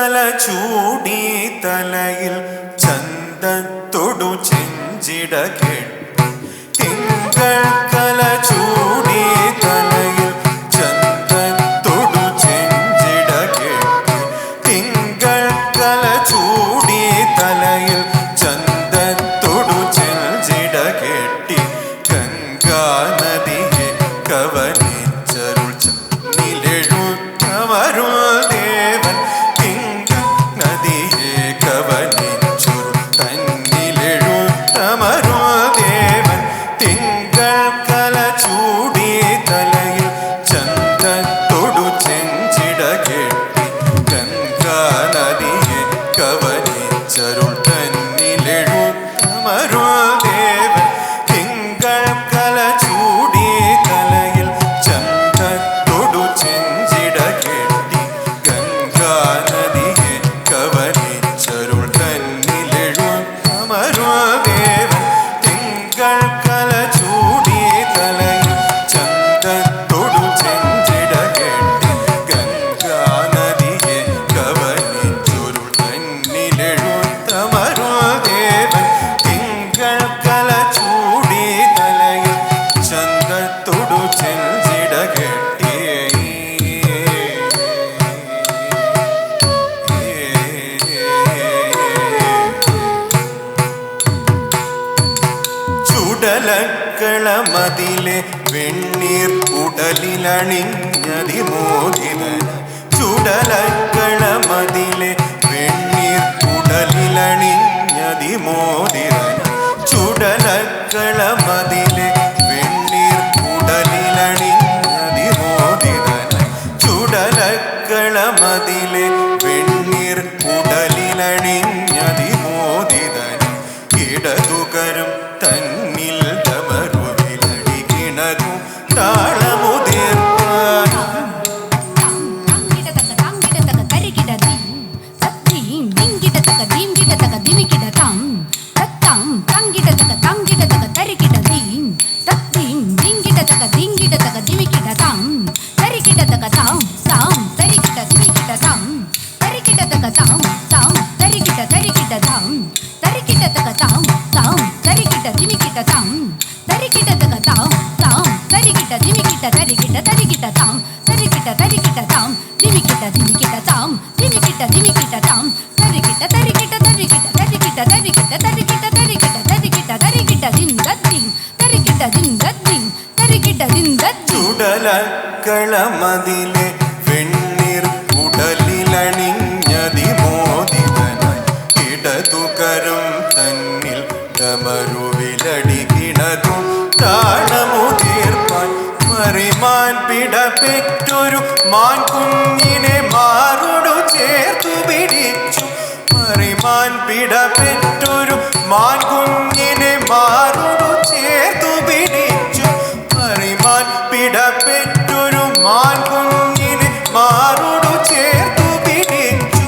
കല ചൂടി തലയിൽ ചന്തത്തൊടു ചെഞ്ചിട കെട്ടി തിങ്കൾ കല ചൂടി തലയിൽ ചന്തത്തൊടു ചെഞ്ചിട കെട്ടി തിങ്കൾ കല ചൂടി തലയിൽ ചന്തത്തൊടു ചെഞ്ചിട കെട്ടി ഗംഗാ നദിയെ കവനിച്ചരുൾ ചന്നിലെഴുത്തമരുൾ ദേവൻ തിങ്കൾ നദിയെ കവനിച്ചൊരു തന്നിലെഴുത്തമരുൾ ദേവൻ തിങ്കൾ കല ചൂടി തലയിൽ ചന്തത്തൊടു ചെഞ്ചിട കെട്ടി ഗംഗാ നദിയെ കവനിച്ചരുൾ തന്നിലെഴുത്തമരുൾ ദേവൻ തിങ്കൾ കല ചൂടി തലയിൽ ചന്തത്തൊടു ചെഞ്ചിട കെട്ടി ഗംഗാ നദിയെ കവനിച്ചരുൾ തന്നിലെഴുത്തമരുൾ ദേവൻ തിങ്കൾ കല ചൂടി തലയിൽ ചന്തത്തൊടു ചെഞ്ചിട കെട്ടി ഗംഗാ നദിയെ കവനിച്ചരുൾ തന്നിലെഴുത്തമരുൾ ദേവൻ തിങ്കൾ കല ചൂടി തലയിൽ ചന്തത്തൊടു ചെഞ്ചിട കെട്ടി ചുടലക്കളമതിലെ വെണ്ണീർ ഉടലിലണിഞ്ഞതിമോദിതൻ ചുടലക്കളമതിലെ വെണ്ണീർ ഉടലിലണിഞ്ഞതിമോദിതൻ ചുടലക്കളമതിലെ വെണ്ണീർ ഉടലിലണിഞ്ഞതിമോദിതൻ ചുടലക്കളമതിലെ വെണ്ണീർ ഉടലിലണിഞ്ഞതിമോദിതൻ ഇടതുകരം തന്നിൽ ഡമരുവിലടികിണതും താളമുതിർപ്പാനും ചുടലക്കളമതിലെ വെണ്ണീർ ഉടലിലണിഞ്ഞതിമോദിതനായി ഇടതുകരം തന്നിൽ ഡമരുവിലടികിണതും താളമുതിർപ്പാൻ മറിമാൻ പിടപെറ്റൊരു മാൻ കുഞ്ഞിനെ മാറോടു ചേർത്തു പിടിച്ചു മറിമാൻ പിടപെറ്റൊരു മാൻ കുഞ്ഞിനെ മാറോടു ചേർത്തു പിടിച്ചു മറിമാൻ പിടപെറ്റൊരു മാൻ കുഞ്ഞിനെ മാറോടു ചേർത്തു പിടിച്ചു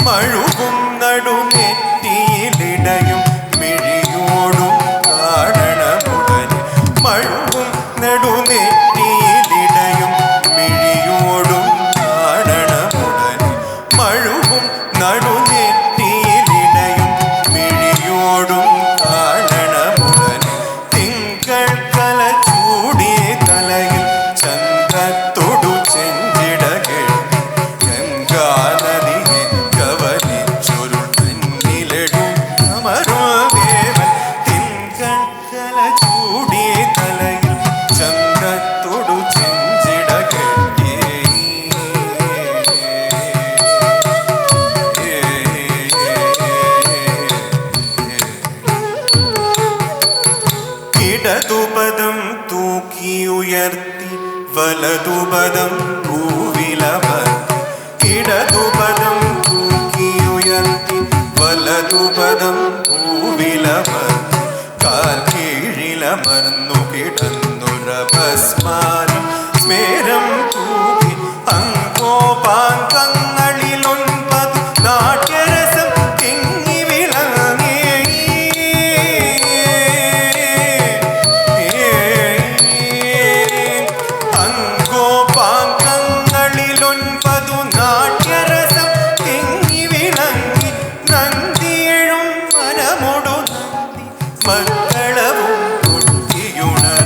മഴുകും നടുനെറ്റിയിലിടയും മിഴിയോടും കാണണമുടനെ മഴുകും നടുനെറ്റിയിലിടയും മിഴിയോടും കാണണമുടനെ മഴുകും നടുനെറ്റിയിലിടയും മിഴിയോടും കാണണമുടനെ തിങ്കൾ കല ചൂടി തലയിൽ ചന്തത്തൊടു ചെഞ്ചിട കെട്ടി ഗംഗാ നദിയെ കവനിച്ചൊരു തന്നിലെഴുത്തമരുൾ ദേവൻ തിങ്കൾ കല ചൂടി തലയിൽ ചന്തത്തൊടു ചെഞ്ചിട കെട്ടി ഇടതുപദം തൂക്കിയുയർത്തി വലതുപദം ഭൂവിലമർത്തി ഇടതുപദം തൂക്കിയുയർത്തി വലതുപദം ഭൂവിലമർത്തി കാൽ കീഴിലമർന്നു കിടന്നുരഭസ്മാരം സ്മേരം തൂക്കി അങ്കോപാങ്കങ്ങളിലൊൻപത് നാട്യരസം തിങ്ങി വിളങ്ങി അങ്കോപാങ്കങ്ങളിലൊൻപതു നാട്യരസം തിങ്ങി മക്കളവും കൊട്ടിയുണർ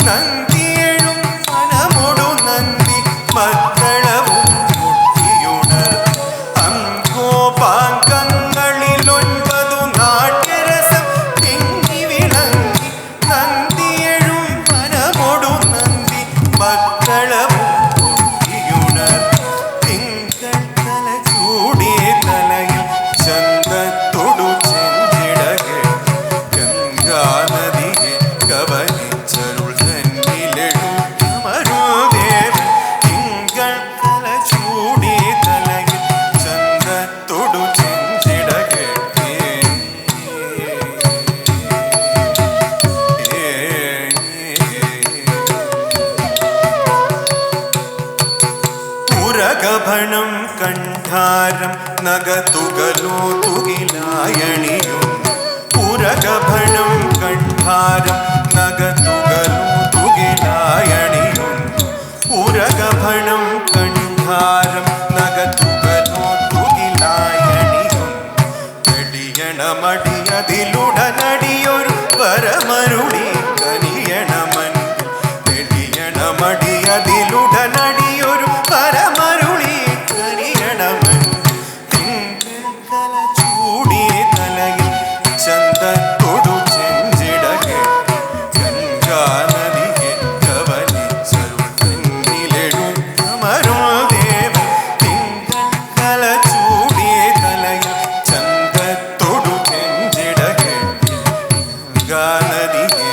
നന്ദിയെഴും മനമൊടു നന്ദി മക്കളവും കൊട്ടിയുണർ അങ്കോപാംഗങ്ങളിലൊൻപതു നാട്യരസം തിങ്ങി വിളങ്ങി നന്ദിയെഴും മനമൊടു നന്ദി മക്കളവും കൊട്ടിയുണർ തിങ്കൾ തല ചൂടിയ തലയിൽ ചന്തത്തൊടു ചെഞ്ചിടകൾ ഗംഗാനദിയെ കവലിച്ചരുൾ തന്നിലെഴും അമരുദേവൻ തിങ്കൾ തല ചൂടിയ തലയിൽ ചന്തത്തൊടു ചെഞ്ചിടകൾ ഉരഗഭണം കണ്ഠാരം നഗതുകലോ തുകിലായണിയും ഉരഗഭണം കണ്ഠാരം നഗതുകലോ തുകിലായണിയും ഉരഗഭണം കണ്ഠാരം നഗതുകലോ തുകിലായണിയും തെളിയണമടിയതിലുടനടിയൊരു വരമരുളി കനിയണമൻ തെളിയണമടിയതിലുടനടിയൊരു വരമരുളി കനിയണമൻ തിങ്കൾ തല ചൂടിയ തലയിൽ ചന്തത്തൊടു ചെഞ്ചിടകൾ ഗംഗാനദിയെ കവലിച്ചരുൾ തന്നിലെഴും അമരുദേവൻ തിങ്കൾ തല ചൂടിയ തലയിൽ ചന്തത്തൊടു ചെഞ്ചിടകൾ ഗംഗാനദിയെ